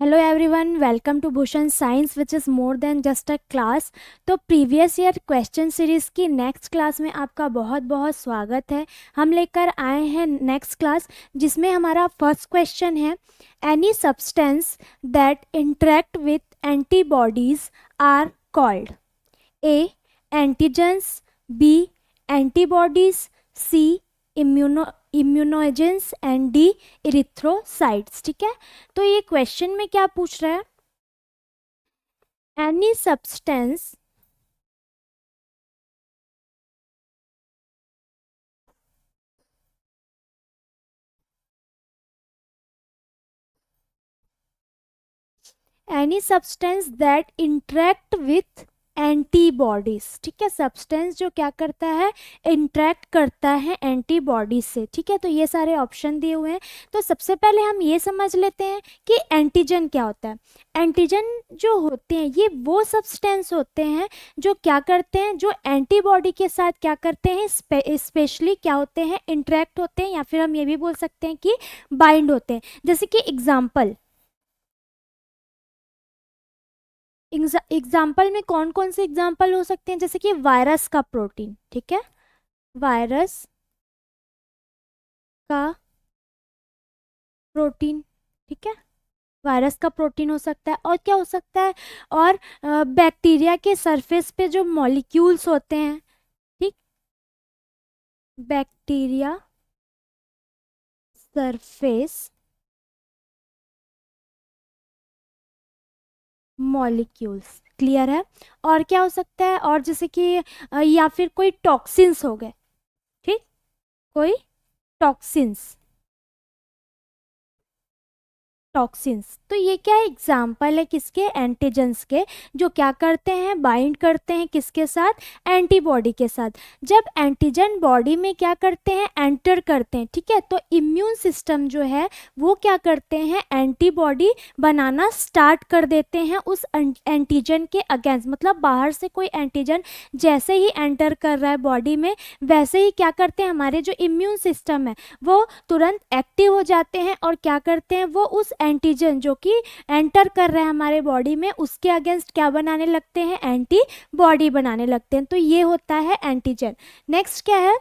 Hello everyone, welcome to Bhushan science which is more than just a class. तो previous year question series की next class में आपका बहुत बहुत स्वागत है। हम लेकर आए हैं नेक्स्ट क्लास जिसमें हमारा फर्स्ट क्वेश्चन है, any substance that interact with antibodies are called A antigens, B antibodies, C immunogens and D erythrocytes. ठीक है, तो ये क्वेश्चन में क्या पूछ रहा है, any substance any substance that interact with antibodies. ठीक है, सब्सटेंस जो क्या करता है, इंटरेक्ट करता है एंटीबॉडीज से। ठीक है, तो ये सारे ऑप्शन दिए हुए हैं। तो सबसे पहले हम ये समझ लेते हैं कि एंटीजन क्या होता है। एंटीजन जो होते हैं ये वो सब्सटेंस होते हैं जो क्या करते हैं, जो एंटीबॉडी के साथ क्या करते हैं, स्पेशली क्या होते हैं, इंटरेक्ट होते हैं, या फिर हम ये भी बोल सकते हैं कि बाइंड होते हैं। जैसे कि एग्जाम्पल में कौन कौन से एग्जाम्पल हो सकते हैं, जैसे कि वायरस का प्रोटीन। ठीक है, वायरस का प्रोटीन। ठीक है, वायरस का प्रोटीन हो सकता है, और क्या हो सकता है, और बैक्टीरिया के सरफेस पे जो मॉलिक्यूल्स होते हैं। ठीक, बैक्टीरिया सरफेस मॉलिक्यूल्स, क्लियर है। और क्या हो सकता है, और जैसे कि या फिर कोई टॉक्सिन्स हो गए। ठीक, कोई टॉक्सिन्स, टॉक्सिन्स। तो ये क्या है, एग्जाम्पल है किसके, एंटीजेंस के, जो क्या करते हैं, बाइंड करते हैं किसके साथ, एंटीबॉडी के साथ। जब एंटीजन बॉडी में क्या करते हैं, एंटर करते हैं। ठीक है, तो इम्यून सिस्टम जो है वो क्या करते हैं, एंटीबॉडी बनाना स्टार्ट कर देते हैं उस एंटीजन के अगेंस्ट। मतलब बाहर से कोई एंटीजन जैसे ही एंटर कर रहा है बॉडी में, वैसे ही क्या करते हैं, हमारे जो इम्यून सिस्टम है वो तुरंत एक्टिव हो जाते हैं, और क्या करते हैं, वो उस एंटीजन जो कि एंटर कर रहे हैं हमारे बॉडी में, उसके अगेंस्ट क्या बनाने लगते हैं, एंटीबॉडी बनाने लगते हैं। तो ये होता है एंटीजन। नेक्स्ट क्या है,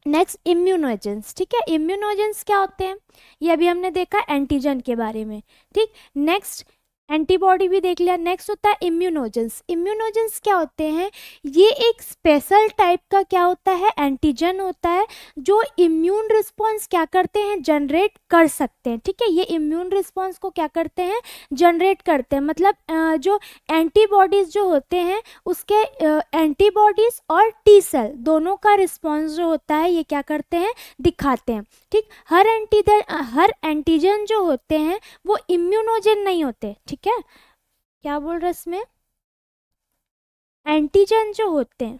नेक्स्ट इम्यूनोजेंस। ठीक है, इम्यूनोजेंस क्या होते हैं, ये अभी हमने देखा एंटीजन के बारे में। ठीक, नेक्स्ट एंटीबॉडी भी देख लिया। नेक्स्ट होता है इम्यूनोजेंस। इम्यूनोजेंस क्या होते हैं, ये एक स्पेशल टाइप का क्या होता है, एंटीजन होता है जो इम्यून रिस्पॉन्स क्या करते हैं, जनरेट कर सकते हैं। ठीक है, ये इम्यून रिस्पॉन्स को क्या करते हैं, जनरेट करते हैं। मतलब जो एंटीबॉडीज जो होते हैं उसके एंटीबॉडीज और टी सेल दोनों का रिस्पॉन्स जो होता है ये क्या करते हैं, दिखाते हैं। ठीक, हर एंटीजन जो होते हैं वो इम्यूनोजन नहीं होते। ठीक है, क्या बोल रहे इसमें, एंटीजन जो होते हैं,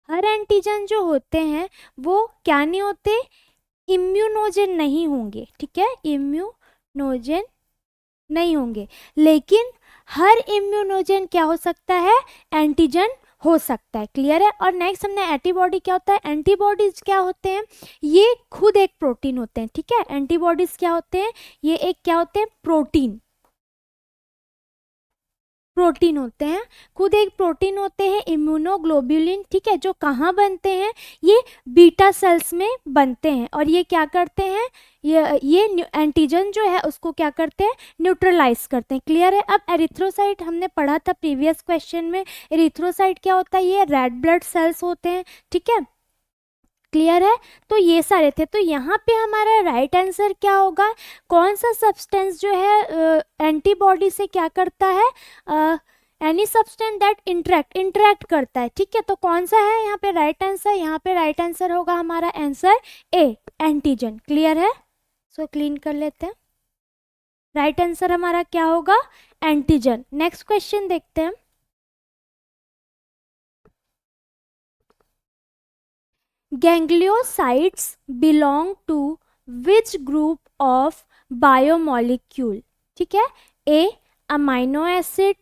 हर एंटीजन जो होते हैं वो क्या नहीं होते, इम्यूनोजन नहीं होंगे। ठीक है, इम्यूनोजन नहीं होंगे, लेकिन हर इम्यूनोजन क्या हो सकता है, एंटीजन हो सकता है। क्लियर है। और नेक्स्ट हमने एंटीबॉडी क्या होता है, एंटीबॉडीज क्या होते हैं, ये खुद एक प्रोटीन होते हैं। ठीक है, एंटीबॉडीज क्या होते हैं, ये एक क्या होते हैं, प्रोटीन, प्रोटीन होते हैं, खुद एक प्रोटीन होते हैं, इम्यूनोग्लोब्युलिन। ठीक है, जो कहाँ बनते हैं, ये बीटा सेल्स में बनते हैं, और ये क्या करते हैं, ये एंटीजन जो है उसको क्या करते हैं, न्यूट्रलाइज करते हैं। क्लियर है। अब एरिथ्रोसाइट हमने पढ़ा था प्रीवियस क्वेश्चन में, एरिथ्रोसाइट क्या होता है, ये रेड ब्लड सेल्स होते हैं। ठीक है, क्लियर है। तो ये सारे थे। तो यहाँ पे हमारा राइट आंसर क्या होगा, कौन सा सब्सटेंस जो है एंटीबॉडी से क्या करता है, एनी सब्सटेंस दैट इंटरेक्ट करता है। ठीक है, तो कौन सा है यहाँ पे राइट आंसर, यहाँ पे राइट आंसर होगा हमारा आंसर ए, एंटीजन। क्लियर है, सो क्लीन कर लेते हैं। राइट आंसर हमारा क्या होगा, एंटीजन। नेक्स्ट क्वेश्चन देखते हैं, gangliosides belong to which group of biomolecule। ठीक है, A amino acid,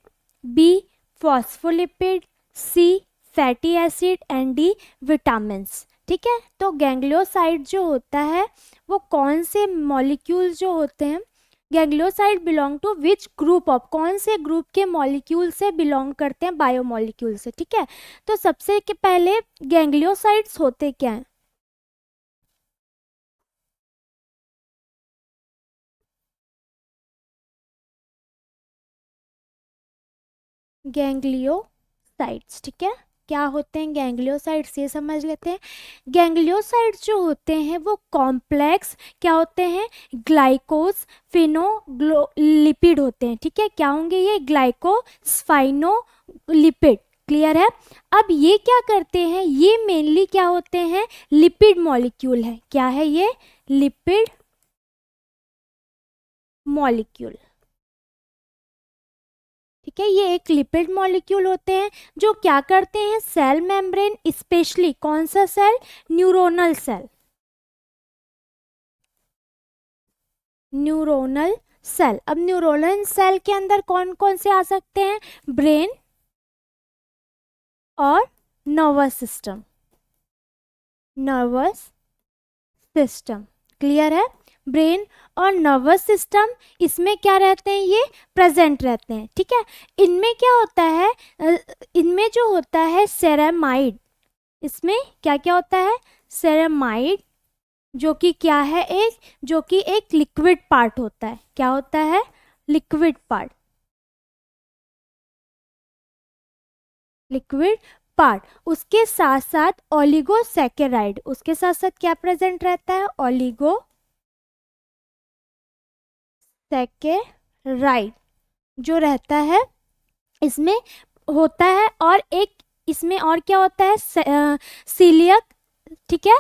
B phospholipid, C fatty acid and D vitamins. ठीक है, तो गैंग्लियोसाइड जो होता है वो कौन से मॉलिक्यूल्स जो होते हैं, ganglioside belong to which group of, कौन से ग्रुप के मॉलिक्यूल से बिलोंग करते हैं, बायोमॉलिक्यूल से, ठीक है। तो सबसे के पहले गैंग्लियोसाइड्स होते क्या हैं? गैंग्लियोसाइड्स, ठीक है, क्या होते हैं गैंग्लियोसाइड्स ये समझ लेते हैं। गैंग्लियोसाइड्स जो होते हैं वो कॉम्प्लेक्स क्या होते हैं, ग्लाइकोस फिनोलिपिड होते हैं, ठीक है। क्या होंगे ये, ग्लाइकोस्फाइनोलिपिड, क्लियर है। अब ये क्या करते हैं, ये मेनली क्या होते हैं, लिपिड मॉलिक्यूल है, क्या है ये, लिपिड मॉलिक्यूल, ठीक है। ये एक लिपिड मॉलिक्यूल होते हैं जो क्या करते हैं, सेल मेम्ब्रेन, स्पेशली कौन सा cell, neuronal cell, neuronal cell. अब न्यूरोनल सेल के अंदर कौन कौन से आ सकते हैं, ब्रेन और nervous system, nervous system, clear है। ब्रेन और नर्वस सिस्टम इसमें क्या रहते हैं, ये प्रेजेंट रहते हैं, ठीक है। इनमें क्या होता है, इनमें जो होता है सेरेमाइड, इसमें क्या क्या होता है, सेरेमाइड, जो कि क्या है, एक जो कि एक लिक्विड पार्ट होता है, क्या होता है, लिक्विड पार्ट, लिक्विड पार्ट। उसके साथ साथ ओलिगोसैकेराइड, उसके साथ साथ क्या प्रेजेंट रहता है, ओलिगोसैकेराइड जो रहता है इसमें होता है। और एक इसमें और क्या होता है, सीलियक, ठीक है,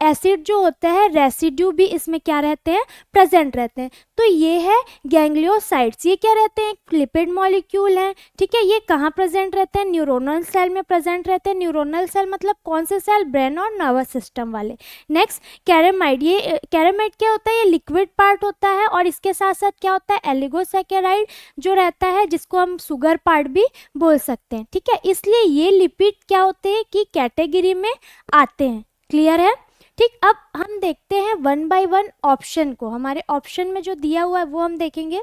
एसिड जो होता है, रेसिड्यू भी इसमें क्या रहते हैं, प्रेजेंट रहते हैं। तो ये है गैंग्लियोसाइड्स, ये क्या रहते हैं, लिपिड मॉलिक्यूल हैं, ठीक है। ये कहाँ प्रेजेंट रहते हैं, न्यूरोनल सेल में प्रेजेंट रहते हैं। न्यूरोनल सेल मतलब कौन से सेल, ब्रेन और नर्वस सिस्टम वाले। नेक्स्ट कैरेमाइड, ये कैरेमाइड क्या होता है, ये लिक्विड पार्ट होता है। और इसके साथ साथ क्या होता है, एलिगोसैकेराइड जो रहता है, जिसको हम शुगर पार्ट भी बोल सकते हैं, ठीक है। इसलिए ये लिपिड क्या होते हैं कि कैटेगरी में आते हैं, क्लियर है, ठीक। अब हम देखते हैं वन बाय वन ऑप्शन को, हमारे ऑप्शन में जो दिया हुआ है वो हम देखेंगे।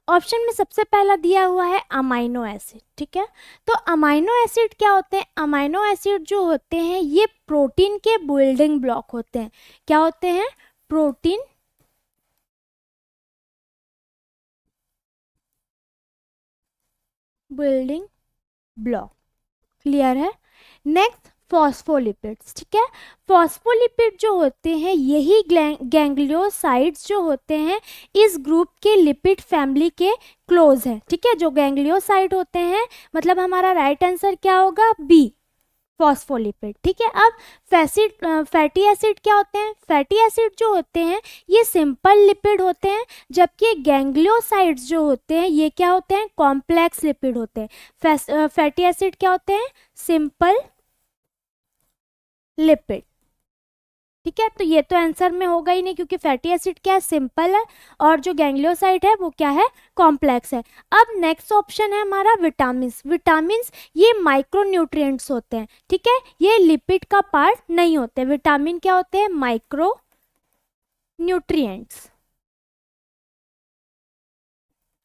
ऑप्शन में सबसे पहला दिया हुआ है अमाइनो एसिड, ठीक है। तो अमाइनो एसिड क्या होते हैं, अमाइनो एसिड जो होते हैं ये प्रोटीन के बिल्डिंग ब्लॉक होते हैं, क्या होते हैं, प्रोटीन बिल्डिंग ब्लॉक, क्लियर है। नेक्स्ट फॉस्फोलिपिड्स, ठीक है। फॉस्फोलिपिड जो होते हैं यही गैंग्लियोसाइड्स जो होते हैं इस ग्रुप के लिपिड फैमिली के क्लोज है, ठीक है। जो गैंग्लियोसाइड होते हैं, मतलब हमारा राइट आंसर क्या होगा, बी, फॉस्फोलिपिड, ठीक है। अब फैटी एसिड क्या होते हैं, फैटी एसिड जो होते हैं ये सिंपल लिपिड होते हैं, जबकि गैंग्लियोसाइड्स जो होते हैं ये क्या होते हैं, कॉम्प्लेक्स लिपिड होते हैं। फैटी एसिड क्या होते हैं, सिंपल लिपिड, ठीक है। तो ये तो आंसर में होगा ही नहीं, क्योंकि फैटी एसिड क्या है, सिंपल है, और जो गैंग्लियोसाइड है वो क्या है, कॉम्प्लेक्स है। अब नेक्स्ट ऑप्शन है हमारा विटामिन, विटामिन ये माइक्रो न्यूट्रिएंट्स होते हैं, ठीक है, ये लिपिड का पार्ट नहीं होते। विटामिन क्या होते हैं, माइक्रो न्यूट्रिएंट्स,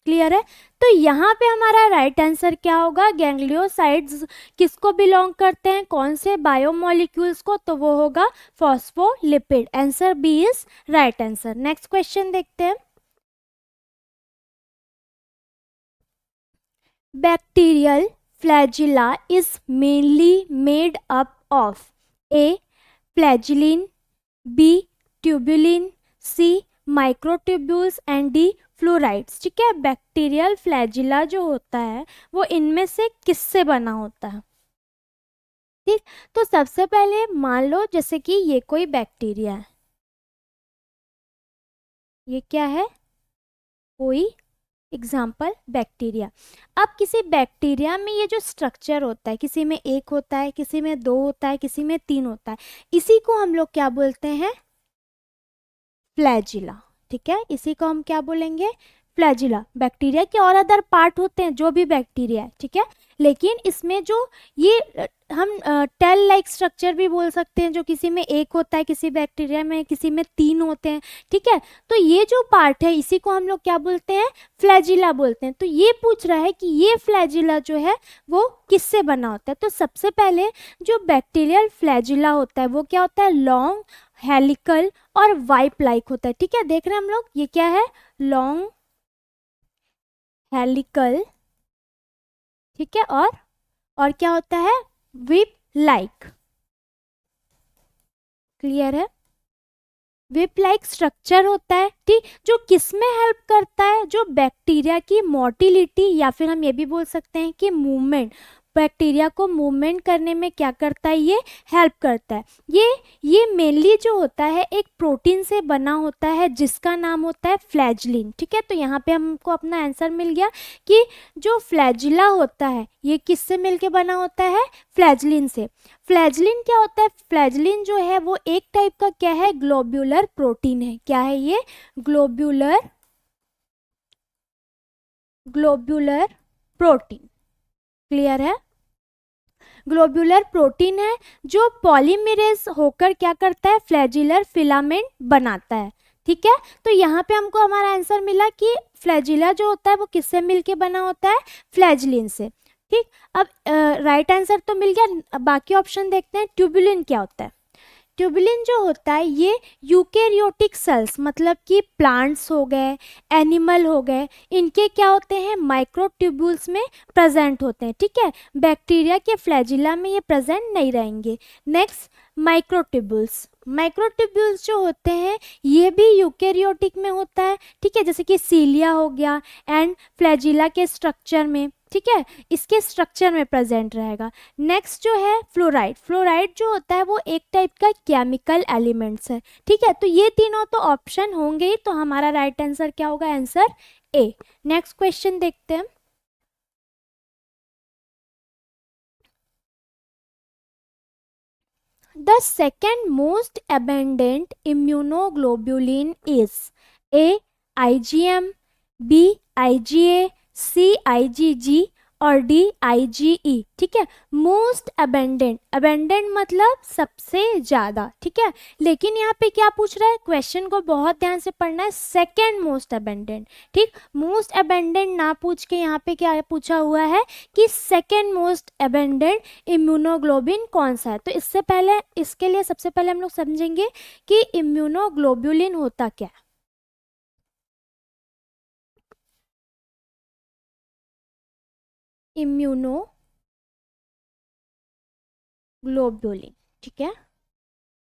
क्लियर है। तो यहाँ पे हमारा राइट आंसर क्या होगा, गैंग्लियोसाइड्स किसको बिलोंग करते हैं, कौन से बायोमोलिक्यूल्स को, तो वो होगा phospholipid, answer B is right answer. Next question देखते हैं। Bacterial flagella is mainly made up of A flagellin, B tubulin, C microtubules and D fluorides, ठीक है। बैक्टीरियल फ्लैजिला जो होता है वो इनमें से किससे बना होता है, ठीक। तो सबसे पहले मान लो जैसे कि ये कोई बैक्टीरिया है, ये क्या है, कोई एग्जाम्पल बैक्टीरिया। अब किसी बैक्टीरिया में ये जो स्ट्रक्चर होता है, किसी में एक होता है, किसी में दो होता है, किसी में तीन होता है, इसी को हम लोग क्या बोलते हैं, फ्लैजिला, ठीक है। इसी को हम क्या बोलेंगे, फ्लैजिला बैक्टीरिया के और अदर पार्ट होते हैं जो भी बैक्टीरिया है, ठीक है, लेकिन इसमें जो ये हम टेल लाइक स्ट्रक्चर भी बोल सकते हैं, जो किसी में एक होता है, किसी बैक्टीरिया में, किसी में 3 होते हैं, ठीक है। तो ये जो पार्ट है इसी को हम लोग क्या बोलते हैं, फ्लैजिला बोलते हैं। तो ये पूछ रहा है कि ये फ्लैजिला जो है वो किससे बना होता है। तो सबसे पहले जो बैक्टीरियल फ्लैजिला होता है वो क्या होता है, लॉन्ग, हेलिकल और वाइप लाइक होता है, ठीक है। देख रहे हैं हम लोग, ये क्या है, लॉन्ग, हेलिकल, ठीक है, और क्या होता है, विप लाइक। क्लियर है, विप लाइक स्ट्रक्चर होता है, ठीक, जो किस में हेल्प करता है, जो बैक्टीरिया की मोटिलिटी या फिर हम ये भी बोल सकते हैं कि मूवमेंट, बैक्टीरिया को मूवमेंट करने में क्या करता है, ये हेल्प करता है। ये मेनली जो होता है एक प्रोटीन से बना होता है जिसका नाम होता है फ्लैजिलिन, ठीक है। तो यहाँ पे हमको अपना आंसर मिल गया कि जो फ्लैजिला होता है ये किससे मिलके बना होता है, फ्लैजिलिन से। फ्लैजिलिन क्या होता है, फ्लैजिलिन जो है वो एक टाइप का क्या है, ग्लोब्यूलर प्रोटीन है। क्या है ये, ग्लोब्यूलर प्रोटीन। क्लियर है, ग्लोब्यूलर प्रोटीन है जो पॉलीमरेज होकर क्या करता है, फ्लैजिलर फिलामेंट बनाता है, ठीक है। तो यहाँ पे हमको हमारा आंसर मिला कि फ्लैजिला जो होता है वो किससे मिलके बना होता है, फ्लैजिलिन से, ठीक। अब राइट आंसर तो मिल गया, बाकी ऑप्शन देखते हैं। ट्यूबुलिन क्या होता है, ट्यूबुलिन जो होता है ये यूकेरियोटिक सेल्स, मतलब कि प्लांट्स हो गए, एनिमल हो गए, इनके क्या होते हैं, माइक्रोट्यूब्यूल्स में प्रेजेंट होते हैं, ठीक है। बैक्टीरिया के फ्लैजिला में ये प्रेजेंट नहीं रहेंगे। नेक्स्ट, माइक्रोट्यूब्यूल्स, माइक्रोट्यूब्यूल्स जो होते हैं ये भी यूकेरियोटिक में होता है, ठीक है, जैसे कि सीलिया हो गया एंड फ्लैजिला के स्ट्रक्चर में, ठीक है, इसके स्ट्रक्चर में प्रेजेंट रहेगा। नेक्स्ट जो है फ्लोराइड, फ्लोराइड जो होता है वो एक टाइप का केमिकल एलिमेंट्स है, ठीक है। तो ये तीनों तो ऑप्शन होंगे ही, तो हमारा राइट आंसर क्या होगा, आंसर ए। नेक्स्ट क्वेश्चन देखते हैं। The second most abundant immunoglobulin is A. IgM, B. IgA, C. IgG और D. IgE, ठीक है। मोस्ट अबेंडेंट, अबेंडेंट मतलब सबसे ज़्यादा, ठीक है। लेकिन यहाँ पे क्या पूछ रहा है, क्वेश्चन को बहुत ध्यान से पढ़ना है, सेकेंड मोस्ट अबेंडेंट, ठीक। मोस्ट अबेंडेंट ना पूछ के यहाँ पे क्या पूछा हुआ है कि सेकेंड मोस्ट अबेंडेंट इम्यूनोग्लोबिन कौन सा है। तो इससे पहले, इसके लिए सबसे पहले हम लोग समझेंगे कि इम्यूनोग्लोबुलिन होता क्या है। इम्यूनोग्लोबुलिन, ठीक है,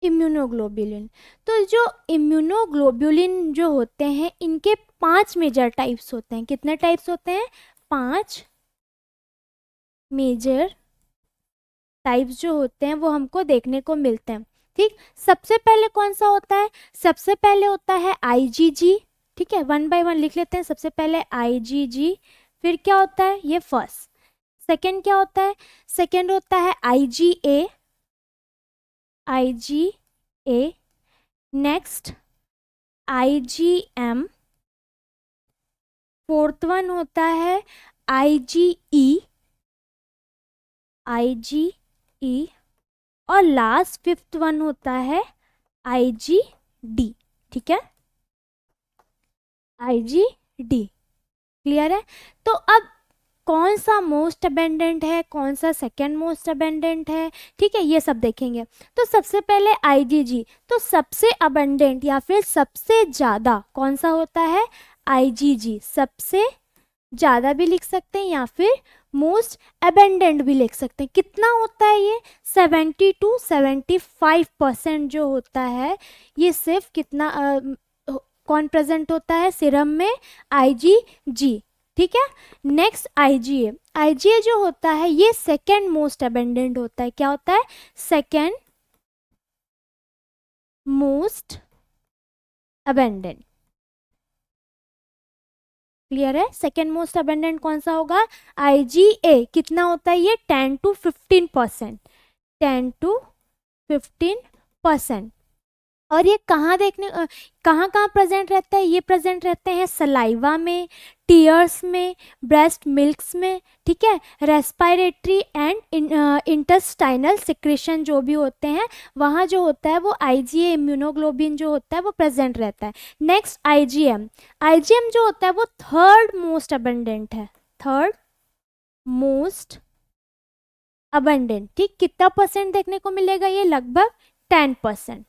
इम्यूनोग्लोबुलिन। तो जो इम्यूनोग्लोबुलिन जो होते हैं इनके 5 मेजर टाइप्स होते हैं। कितने टाइप्स होते हैं, 5 मेजर टाइप्स जो होते हैं वो हमको देखने को मिलते हैं, ठीक। सबसे पहले कौन सा होता है, सबसे पहले होता है आईजीजी, ठीक है, 1 बाय 1 लिख लेते हैं। सबसे पहले आईजीजी, फिर क्या होता है, ये फर्स्ट। सेकंड क्या होता है, सेकंड होता है IgA, IgA. Next IgM, fourth one होता है आईजीई, आईजीई, और लास्ट फिफ्थ वन होता है आईजीडी, ठीक है, आईजीडी। क्लियर है। तो अब कौन सा मोस्ट अबेंडेंट है, कौन सा सेकेंड मोस्ट अबेंडेंट है, ठीक है, ये सब देखेंगे। तो सबसे पहले आईजीजी, तो सबसे अबेंडेंट या फिर सबसे ज़्यादा कौन सा होता है, आईजीजी। सबसे ज़्यादा भी लिख सकते हैं या फिर मोस्ट अबेंडेंट भी लिख सकते हैं। कितना होता है ये, 70 to 75% जो होता है ये सिर्फ कितना कौन प्रेजेंट होता है, सीरम में, आईजीजी, ठीक है। नेक्स्ट आईजीए, आईजीए जो होता है ये सेकेंड मोस्ट अबेंडेंट होता है। क्या होता है, सेकेंड मोस्ट अबेंडेंट। क्लियर है, सेकेंड मोस्ट अबेंडेंट कौन सा होगा, आईजीए। कितना होता है ये, 10 to 15%, 10 to 15%। और ये कहाँ कहाँ प्रेजेंट रहता है, ये प्रेजेंट रहते हैं सलाइवा में, टीयर्स में, ब्रेस्ट मिल्क्स में, ठीक है, रेस्पिरेटरी एंड इंटेस्टाइनल सिक्रेशन जो भी होते हैं वहाँ जो होता है वो आईजीए इम्यूनोग्लोबिन जो होता है वो प्रेजेंट रहता है। नेक्स्ट आईजीएम, आईजीएम जो होता है वो थर्ड मोस्ट अबंडेंट है, थर्ड मोस्ट अबंडेंट, ठीक, कितना परसेंट देखने को मिलेगा, ये लगभग 10%,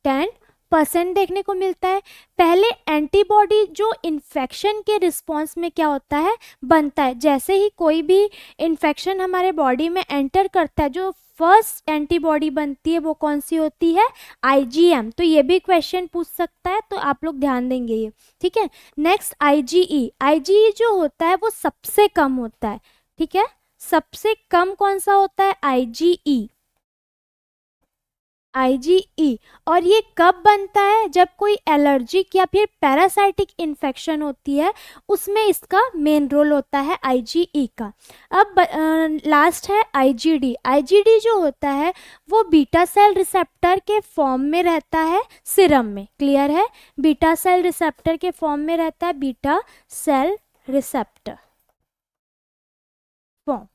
10% देखने को मिलता है। पहले एंटीबॉडी जो इन्फेक्शन के रिस्पॉन्स में क्या होता है बनता है, जैसे ही कोई भी इन्फेक्शन हमारे बॉडी में एंटर करता है जो फर्स्ट एंटीबॉडी बनती है वो कौन सी होती है, आईजीएम। तो ये भी क्वेश्चन पूछ सकता है, तो आप लोग ध्यान देंगे ये, ठीक है। नेक्स्ट आईजीई, आईजीई जो होता है वो सबसे कम होता है, ठीक है, सबसे कम कौन सा होता है, आईजीई, आईजीई। और ये कब बनता है, जब कोई एलर्जिक या फिर पैरासाइटिक इन्फेक्शन होती है उसमें इसका मेन रोल होता है आईजीई का। अब लास्ट है आईजीडी, आईजीडी जो होता है वो बीटा सेल रिसेप्टर के फॉर्म में रहता है सीरम में, क्लियर है, बीटा सेल रिसेप्टर के फॉर्म में रहता है, बीटा सेल रिसेप्टर फॉर्म,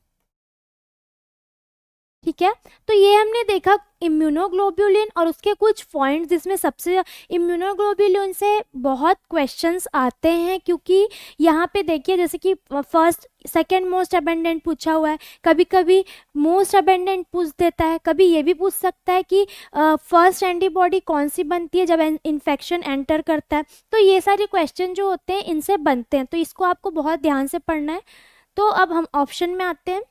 ठीक है। तो ये हमने देखा इम्यूनोग्लोबुलिन और उसके कुछ पॉइंट्स, जिसमें सबसे इम्यूनोग्लोबुलिन से बहुत क्वेश्चंस आते हैं, क्योंकि यहाँ पे देखिए जैसे कि फर्स्ट सेकेंड मोस्ट अबेंडेंट पूछा हुआ है, कभी कभी मोस्ट अबेंडेंट पूछ देता है, कभी ये भी पूछ सकता है कि फर्स्ट एंटीबॉडी कौन सी बनती है जब इन्फेक्शन एंटर करता है। तो ये सारे क्वेश्चन जो होते हैं इनसे बनते हैं, तो इसको आपको बहुत ध्यान से पढ़ना है। तो अब हम ऑप्शन में आते हैं,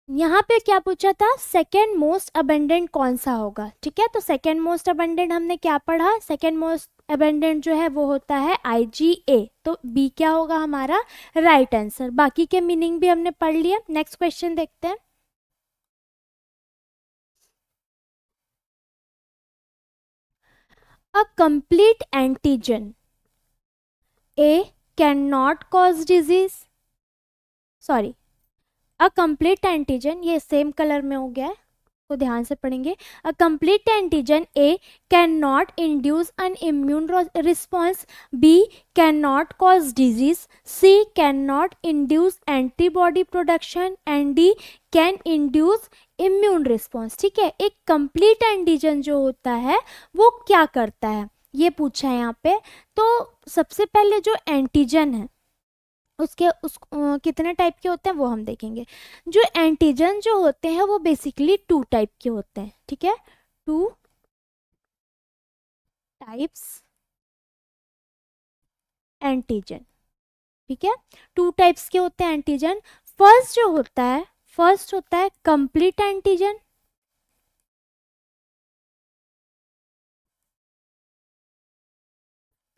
यहाँ पे क्या पूछा था, सेकेंड मोस्ट अबेंडेंट कौन सा होगा, ठीक है। तो सेकेंड मोस्ट अबेंडेंट हमने क्या पढ़ा, सेकेंड मोस्ट अबेंडेंट जो है वो होता है आईजीए, तो बी क्या होगा हमारा राइट आंसर। बाकी के मीनिंग भी हमने पढ़ लिया। नेक्स्ट क्वेश्चन देखते हैं, a complete antigen A can not cause disease, sorry, a complete antigen, ये सेम कलर में हो गया है तो ध्यान से पढ़ेंगे, a complete antigen A can not induce an immune response, B can not cause disease, C can not induce antibody production and D can induce immune response, ठीक है। एक कंप्लीट एंटीजन जो होता है वो क्या करता है ये पूछा है यहाँ पे। तो सबसे पहले जो एंटीजन है उसके कितने टाइप के होते हैं वो हम देखेंगे। जो एंटीजन जो होते हैं वो बेसिकली टू टाइप के होते हैं, ठीक है, टू टाइप्स एंटीजन, ठीक है, टू टाइप्स के होते हैं एंटीजन। फर्स्ट जो होता है, फर्स्ट होता है कंप्लीट एंटीजन,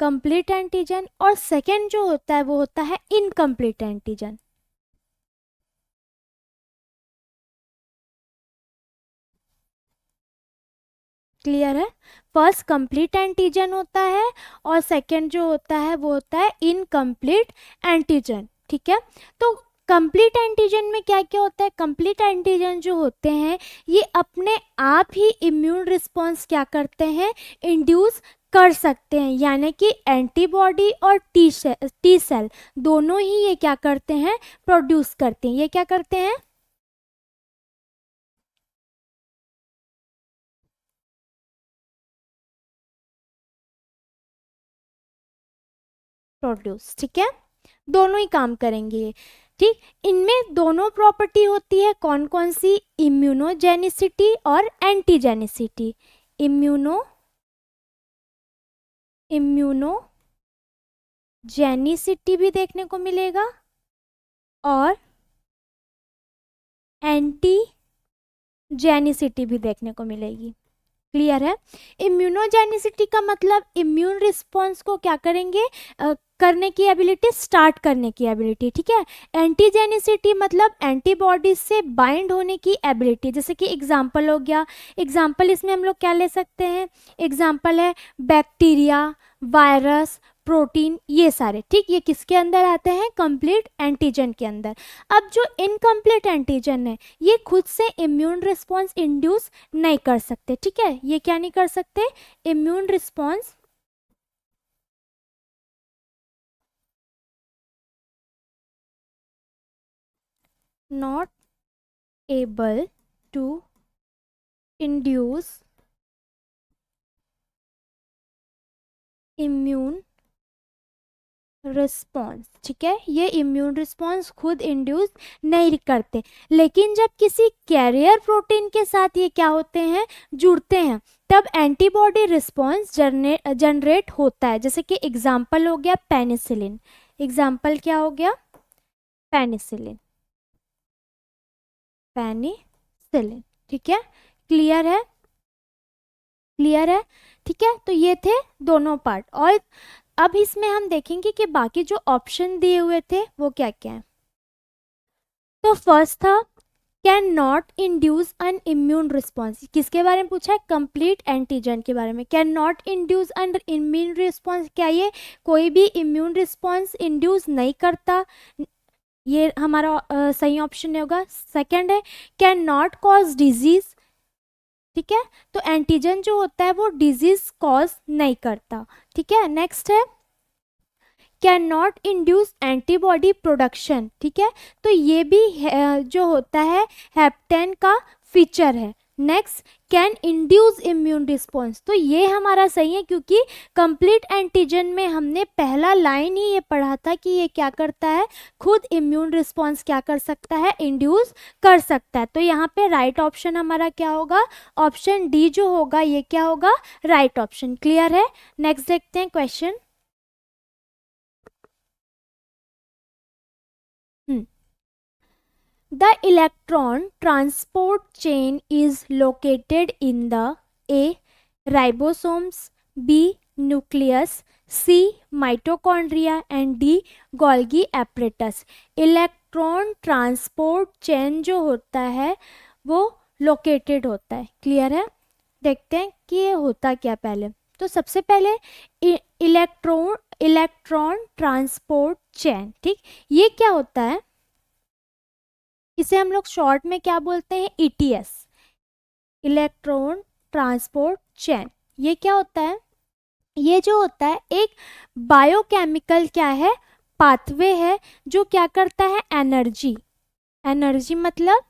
कंप्लीट एंटीजन, और सेकेंड जो होता है वो होता है इनकम्प्लीट एंटीजन। क्लियर है, फर्स्ट कंप्लीट एंटीजन होता है और सेकेंड जो होता है वो होता है इनकम्प्लीट एंटीजन, ठीक है। तो कंप्लीट एंटीजन में क्या क्या होता है, कंप्लीट एंटीजन जो होते हैं ये अपने आप ही इम्यून रिस्पॉन्स क्या करते हैं, इंड्यूस कर सकते हैं, यानी कि एंटीबॉडी और टी सेल दोनों ही ये क्या करते हैं, प्रोड्यूस करते हैं। ये क्या करते हैं, प्रोड्यूस, ठीक है, दोनों ही काम करेंगे ये, ठीक। इनमें दोनों प्रॉपर्टी होती है, कौन कौन सी, इम्यूनोजेनिसिटी और एंटीजेनिसिटी। इम्यूनोजेनिसिटी भी देखने को मिलेगा और एंटीजेनिसिटी भी देखने को मिलेगी, क्लियर है। इम्यूनोजेनिसिटी का मतलब इम्यून रिस्पॉन्स को क्या करेंगे, करने की एबिलिटी, स्टार्ट करने की एबिलिटी, ठीक है। एंटीजेनिसिटी मतलब एंटीबॉडीज से बाइंड होने की एबिलिटी, जैसे कि एग्जांपल हो गया, एग्जांपल इसमें हम लोग क्या ले सकते हैं, एग्जांपल है बैक्टीरिया, वायरस, प्रोटीन, ये सारे, ठीक, ये किसके अंदर आते हैं, कंप्लीट एंटीजन के अंदर। अब जो इनकम्प्लीट एंटीजन है ये खुद से इम्यून रिस्पॉन्स इंड्यूस नहीं कर सकते, ठीक है, ये क्या नहीं कर सकते, immune response not able to induce immune response, ठीक है, ये इम्यून रिस्पॉन्स खुद इंड्यूस नहीं करते। लेकिन जब किसी कैरियर प्रोटीन के साथ ये क्या होते हैं, जुड़ते हैं, तब एंटीबॉडी रिस्पॉन्स जनरेट होता है। जैसे कि एग्जाम्पल हो गया पेनिसिलिन, एग्जाम्पल क्या हो गया, पेनिसिलिन, पेनिसिलिन, ठीक है, क्लियर है, क्लियर है, ठीक है। तो ये थे दोनों पार्ट, और अब इसमें हम देखेंगे कि बाकी जो ऑप्शन दिए हुए थे वो क्या क्या है। तो फर्स्ट था can not induce an immune response, किसके बारे में पूछा है, कंप्लीट एंटीजन के बारे में। Can not induce an immune response, क्या ये कोई भी इम्यून रिस्पॉन्स इंड्यूस नहीं करता, ये हमारा सही ऑप्शन नहीं होगा। सेकंड है कैन नॉट कॉज डिजीज, ठीक है, तो एंटीजन जो होता है वो डिजीज कॉज नहीं करता, ठीक है। नेक्स्ट है can not induce antibody production, ठीक है, तो ये भी जो होता है हेप्टेन का फीचर है। Next can induce immune response, तो ये हमारा सही है क्योंकि कंप्लीट एंटीजन में हमने पहला लाइन ही ये पढ़ा था कि ये क्या करता है, खुद इम्यून रिस्पॉन्स क्या कर सकता है, इंड्यूस कर सकता है। तो यहाँ पे राइट ऑप्शन हमारा क्या होगा, ऑप्शन डी जो होगा ये क्या होगा, राइट ऑप्शन। क्लियर है। नेक्स्ट देखते हैं question. The electron transport chain is located in the A. ribosomes, B. nucleus, C. mitochondria and D. Golgi apparatus. Electron transport chain जो होता है वो लोकेटेड होता है। क्लियर है। देखते हैं कि ये होता क्या पहले। तो सबसे पहले इलेक्ट्रॉन ट्रांसपोर्ट चेन, ठीक, ये क्या होता है, इसे हम लोग शॉर्ट में क्या बोलते हैं, ETS, इलेक्ट्रॉन ट्रांसपोर्ट चेन। ये क्या होता है, ये जो होता है एक बायोकेमिकल क्या है, पाथवे है जो क्या करता है, एनर्जी, एनर्जी मतलब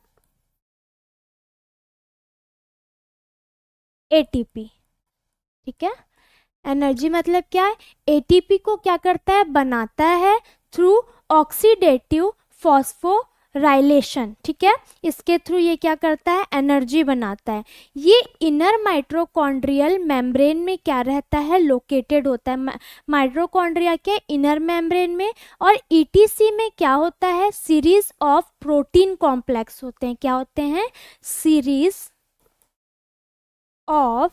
ATP, ठीक है, एनर्जी मतलब क्या है, ATP को क्या करता है, बनाता है थ्रू ऑक्सीडेटिव फॉस्फोराइलेशन, ठीक है, इसके थ्रू ये क्या करता है, एनर्जी बनाता है। ये इनर माइटोकॉन्ड्रियल मेम्ब्रेन में क्या रहता है, लोकेटेड होता है, माइटोकॉन्ड्रिया के इनर मेम्ब्रेन में। और ETC में क्या होता है, सीरीज ऑफ प्रोटीन कॉम्प्लेक्स होते हैं, क्या होते हैं, सीरीज ऑफ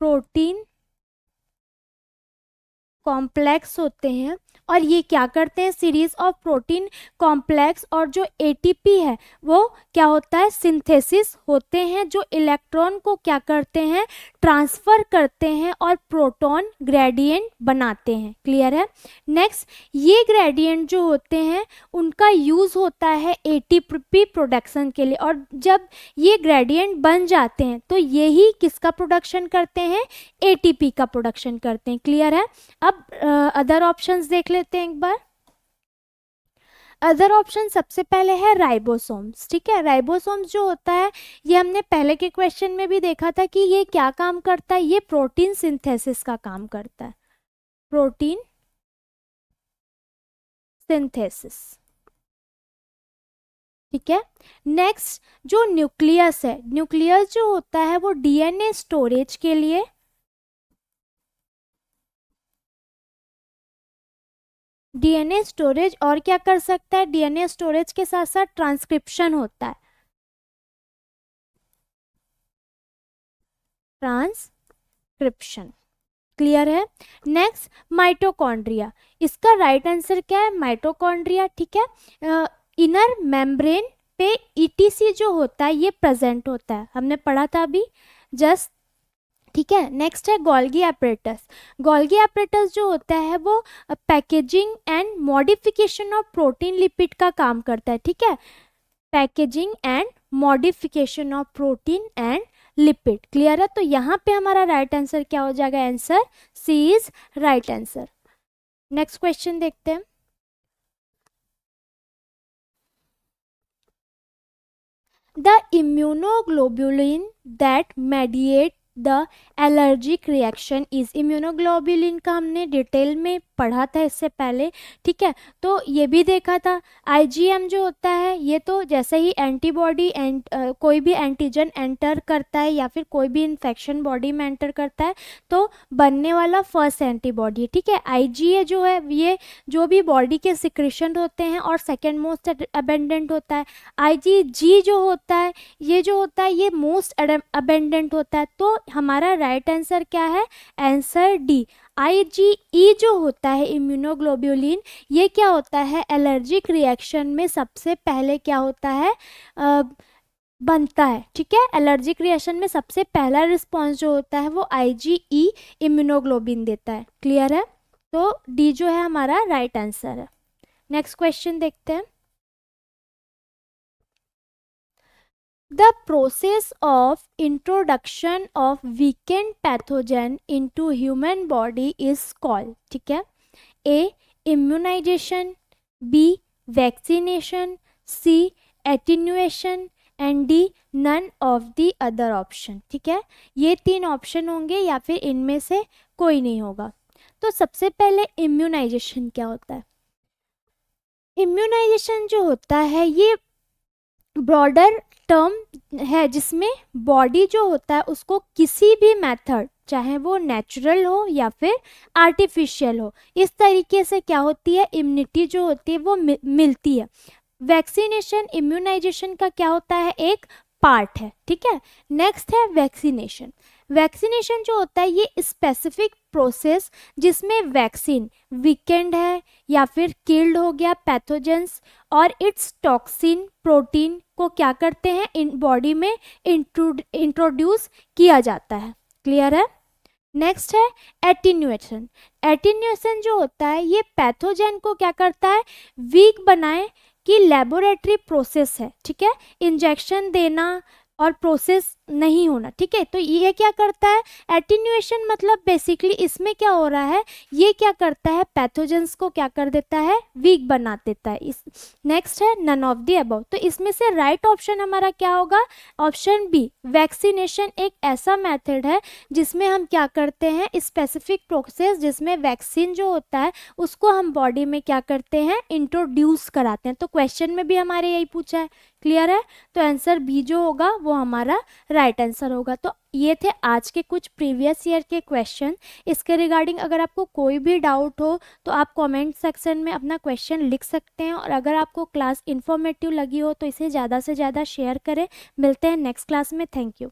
प्रोटीन कॉम्प्लेक्स होते हैं। और ये क्या करते हैं, सीरीज ऑफ प्रोटीन कॉम्प्लेक्स, और जो ATP है वो क्या होता है, सिंथेसिस होते हैं, जो इलेक्ट्रॉन को क्या करते हैं, ट्रांसफर करते हैं और प्रोटॉन ग्रेडियंट बनाते हैं। क्लियर है। नेक्स्ट, ये ग्रेडियंट जो होते हैं उनका यूज होता है ATP प्रोडक्शन के लिए, और जब ये ग्रेडियंट बन जाते हैं तो यही किसका प्रोडक्शन करते हैं, ATP का प्रोडक्शन करते हैं। क्लियर है। अब अदर ऑप्शंस देख लेते हैं एक बार। अदर ऑप्शन सबसे पहले है राइबोसोम्स, ठीक है, राइबोसोम्स जो होता है ये हमने पहले के क्वेश्चन में भी देखा था कि ये क्या काम करता है, ये प्रोटीन सिंथेसिस का काम करता है, प्रोटीन सिंथेसिस, ठीक है। नेक्स्ट जो न्यूक्लियस है, न्यूक्लियस जो होता है वो DNA स्टोरेज के लिए, DNA स्टोरेज, और क्या कर सकता है, DNA स्टोरेज के साथ साथ ट्रांसक्रिप्शन होता है, ट्रांसक्रिप्शन। क्लियर है। नेक्स्ट माइटोकॉन्ड्रिया, इसका राइट आंसर क्या है, माइटोकॉन्ड्रिया, ठीक है। इनर मेम्ब्रेन पे ETC जो होता है ये प्रेजेंट होता है, हमने पढ़ा था अभी जस्ट, ठीक है। नेक्स्ट है गोल्गी एपरेटस। गोल्गी एपरेटस जो होता है वो packaging and modification of protein lipid का काम करता है। ठीक है, packaging and modification of protein and lipid. Clear है? तो यहाँ पे हमारा राइट आंसर क्या हो जाएगा? Answer C is right answer. Next question देखते हैं। The immunoglobulin that mediate the allergic reaction is. Immunoglobulin का हमने डिटेल में पढ़ा था इससे पहले। ठीक है, तो ये भी देखा था। आईजीएम जो होता है ये तो जैसे ही एंटीबॉडी कोई भी एंटीजन एंटर करता है या फिर कोई भी इन्फेक्शन बॉडी में एंटर करता है तो बनने वाला फर्स्ट एंटीबॉडी। ठीक है, आईजीए जो है ये जो भी बॉडी के सिक्रेशन होते हैं और सेकेंड मोस्ट अबेंडेंट होता है। आईजीजी जो होता है ये मोस्ट अबेंडेंट होता है। तो हमारा राइट आंसर क्या है? Answer D. आईजीई जो होता है इम्यूनोग्लोबुलिन, ये क्या होता है? एलर्जिक रिएक्शन में सबसे पहले क्या होता है? बनता है। ठीक है, एलर्जिक रिएक्शन में सबसे पहला रिस्पॉन्स जो होता है वो आईजीई इम्यूनोग्लोबिन देता है। क्लियर है? तो डी जो है हमारा राइट आंसर है। नेक्स्ट क्वेश्चन देखते हैं। The process of introduction of weakened pathogen into human body is called। ठीक है, A immunization, B vaccination, C attenuation and D none of the other option। ठीक है, ये तीन ऑप्शन होंगे या फिर इनमें से कोई नहीं होगा। तो सबसे पहले इम्यूनाइजेशन क्या होता है? इम्यूनाइजेशन जो होता है ये ब्रॉडर टर्म है जिसमें बॉडी जो होता है उसको किसी भी मेथड, चाहे वो नेचुरल हो या फिर आर्टिफिशियल हो, इस तरीके से क्या होती है? इम्यूनिटी जो होती है वो मिलती है। वैक्सीनेशन इम्यूनाइजेशन का क्या होता है? एक पार्ट है। ठीक है, नेक्स्ट है वैक्सीनेशन। वैक्सीनेशन जो होता है ये स्पेसिफिक प्रोसेस जिसमें वैक्सीन वीकेंड है या फिर किल्ड हो गया पैथोजेंस और इट्स टॉक्सिन प्रोटीन को क्या करते हैं? इन बॉडी में इंट्रोड्यूस किया जाता है। क्लियर है? नेक्स्ट है एटीन्यूएशन। एटीन्यूएशन जो होता है ये पैथोजेन को क्या करता है? वीक बनाए कि लेबोरेटरी प्रोसेस है। ठीक है, इंजेक्शन देना और प्रोसेस नहीं होना। ठीक है, तो ये क्या करता है? एटीन्यूएशन मतलब बेसिकली इसमें क्या हो रहा है? ये क्या करता है? पैथोजेंस को क्या कर देता है? वीक बना देता है। इस नेक्स्ट है नन ऑफ द अबव। तो इसमें से राइट ऑप्शन हमारा क्या होगा? Option B. वैक्सीनेशन एक ऐसा मेथड है जिसमें हम क्या करते हैं? स्पेसिफिक प्रोसेस जिसमें वैक्सीन जो होता है उसको हम बॉडी में क्या करते हैं? इंट्रोड्यूस कराते हैं। तो क्वेश्चन में भी हमारे यही पूछा है। क्लियर है? तो आंसर बी जो होगा वो हमारा राइट आंसर होगा। तो ये थे आज के कुछ प्रीवियस ईयर के क्वेश्चन। इसके रिगार्डिंग अगर आपको कोई भी डाउट हो तो आप कमेंट सेक्शन में अपना क्वेश्चन लिख सकते हैं। और अगर आपको क्लास इन्फॉर्मेटिव लगी हो तो इसे ज़्यादा से ज़्यादा शेयर करें। मिलते हैं नेक्स्ट क्लास में। Thank you.